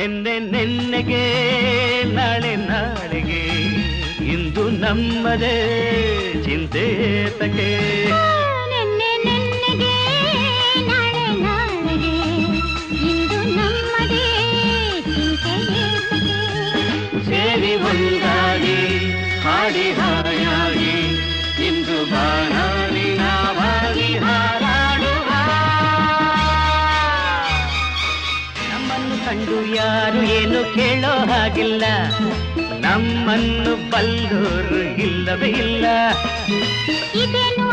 ನೆನ್ನೆಗೆ ನಾಳೆಗೆ ಇಂದು ನಮ್ಮದೇ ಚಿಂತೆ ತಕೆ. ನೆನ್ನೆಗೆ ನಾಳೆಗೆ ಇಂದು ನಮ್ಮದೇ ಚಿಂತೆ ತಕೆ. ಸೇರಿ ಒಂದಾಗಿ ಹಾಡಿ ಹಾಯಾಗಿ ಇಂದು ಬಾನಾಡಿ ನಾವಾಗಿ ಹಾರಾಡುವ. ನಮ್ಮನ್ನು ಕಂಡು ಯಾರು ಏನು ಕೇಳೋ ಹಾಗಿಲ್ಲ, ನಮ್ಮನ್ನು ಬಲ್ಲೋರು ಇಲ್ಲವೇ ಇಲ್ಲ. ಇದೇನು